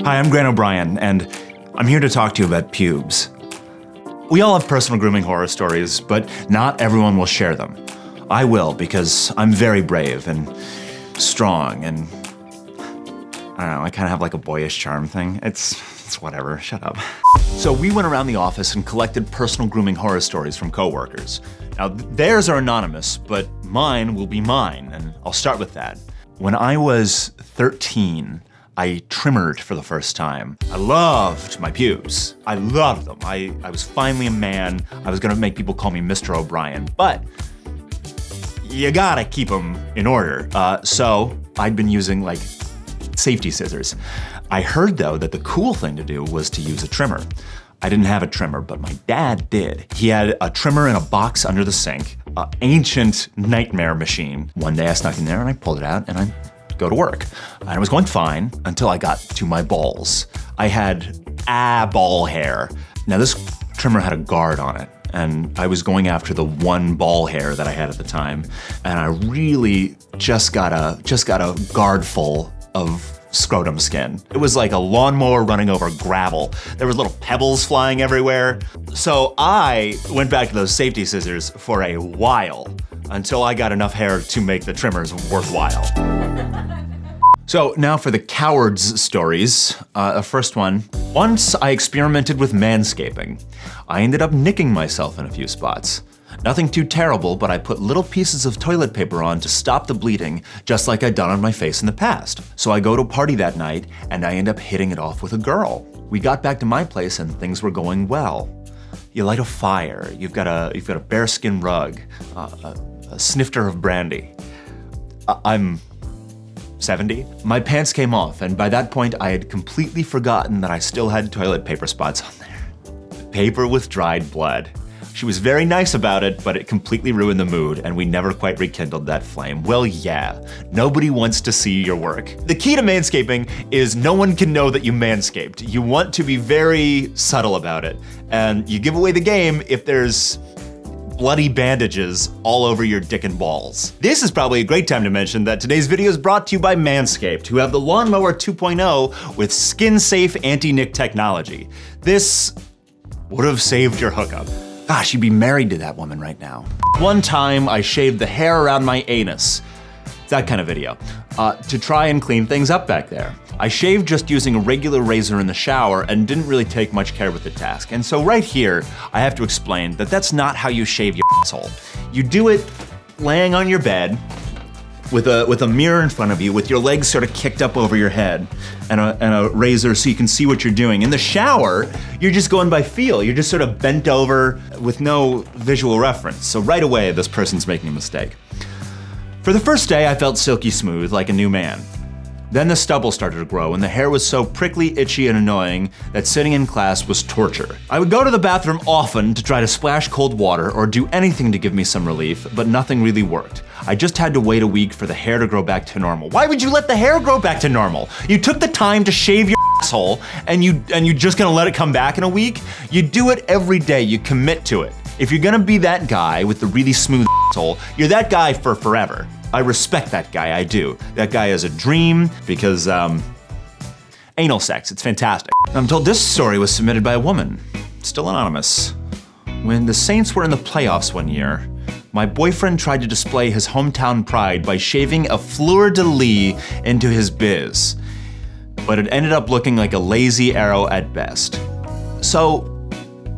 Hi, I'm Grant O'Brien, and I'm here to talk to you about pubes. We all have personal grooming horror stories, but not everyone will share them. I will, because I'm very brave and strong, and I don't know, I kind of have like a boyish charm thing. It's whatever, shut up. So we went around the office and collected personal grooming horror stories from coworkers. Now, theirs are anonymous, but mine will be mine, and I'll start with that. When I was 13, I trimmered for the first time. I loved my pubes. I loved them. I was finally a man. I was gonna make people call me Mr. O'Brien, but you gotta keep them in order. So I'd been using like safety scissors. I heard though that the cool thing to do was to use a trimmer. I didn't have a trimmer, but my dad did. He had a trimmer in a box under the sink, an ancient nightmare machine. One day I snuck in there and I pulled it out and I go to work. And it was going fine until I got to my balls. I had ball hair. Now this trimmer had a guard on it, and I was going after the one ball hair that I had at the time, and I really just got a guard full of scrotum skin. It was like a lawnmower running over gravel. There was little pebbles flying everywhere. So I went back to those safety scissors for a while until I got enough hair to make the trimmers worthwhile. So now for the cowards stories. The first one. Once I experimented with manscaping. I ended up nicking myself in a few spots. Nothing too terrible, but I put little pieces of toilet paper on to stop the bleeding, just like I'd done on my face in the past. So I go to a party that night, and I end up hitting it off with a girl. We got back to my place and things were going well. You light a fire, you've got a bearskin rug, a snifter of brandy. I'm 70. My pants came off, and by that point I had completely forgotten that I still had toilet paper spots on there. Paper with dried blood. She was very nice about it, but it completely ruined the mood, and we never quite rekindled that flame. Well, yeah, nobody wants to see your work. The key to manscaping is no one can know that you manscaped. You want to be very subtle about it, and you give away the game if there's bloody bandages all over your dick and balls. This is probably a great time to mention that today's video is brought to you by Manscaped, who have the Lawnmower 2.0 with skin-safe anti-nick technology. This would have saved your hookup. Gosh, you'd be married to that woman right now. One time, I shaved the hair around my anus. That kind of video. To try and clean things up back there. I shaved just using a regular razor in the shower and didn't really take much care with the task. And so right here, I have to explain that that's not how you shave your asshole. You do it laying on your bed with a mirror in front of you, with your legs sort of kicked up over your head, and a razor so you can see what you're doing. In the shower, you're just going by feel. You're just sort of bent over with no visual reference. So right away, this person's making a mistake. For the first day, I felt silky smooth, like a new man. Then the stubble started to grow, and the hair was so prickly, itchy, and annoying that sitting in class was torture. I would go to the bathroom often to try to splash cold water or do anything to give me some relief, but nothing really worked. I just had to wait a week for the hair to grow back to normal. Why would you let the hair grow back to normal? You took the time to shave your asshole, and you're just gonna let it come back in a week? You do it every day, you commit to it. If you're gonna be that guy with the really smooth asshole, you're that guy for forever. I respect that guy, I do. That guy is a dream because, anal sex, it's fantastic. I'm told this story was submitted by a woman, still anonymous. When the Saints were in the playoffs one year, my boyfriend tried to display his hometown pride by shaving a fleur-de-lis into his biz, but it ended up looking like a lazy arrow at best. So,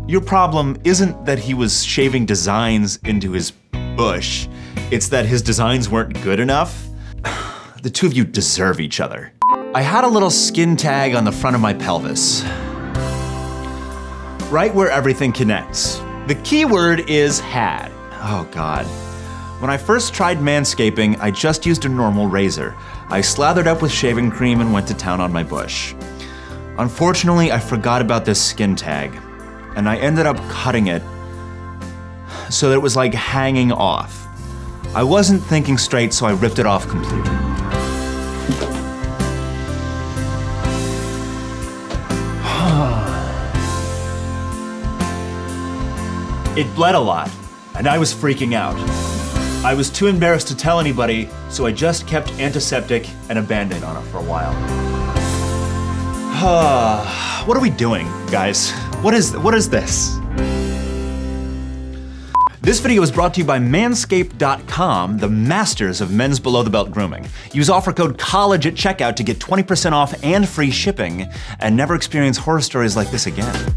your problem isn't that he was shaving designs into his bush, it's that his designs weren't good enough. The two of you deserve each other. I had a little skin tag on the front of my pelvis, right where everything connects. The key word is had. Oh God. When I first tried manscaping, I just used a normal razor. I slathered up with shaving cream and went to town on my bush. Unfortunately, I forgot about this skin tag, and I ended up cutting it so that it was like hanging off. I wasn't thinking straight, so I ripped it off completely. It bled a lot, and I was freaking out. I was too embarrassed to tell anybody, so I just kept antiseptic and a Band-Aid on it for a while. What are we doing, guys? What is this? This video is brought to you by Manscaped.com, the masters of men's below-the-belt grooming. Use offer code COLLEGE at checkout to get 20% off and free shipping, and never experience horror stories like this again.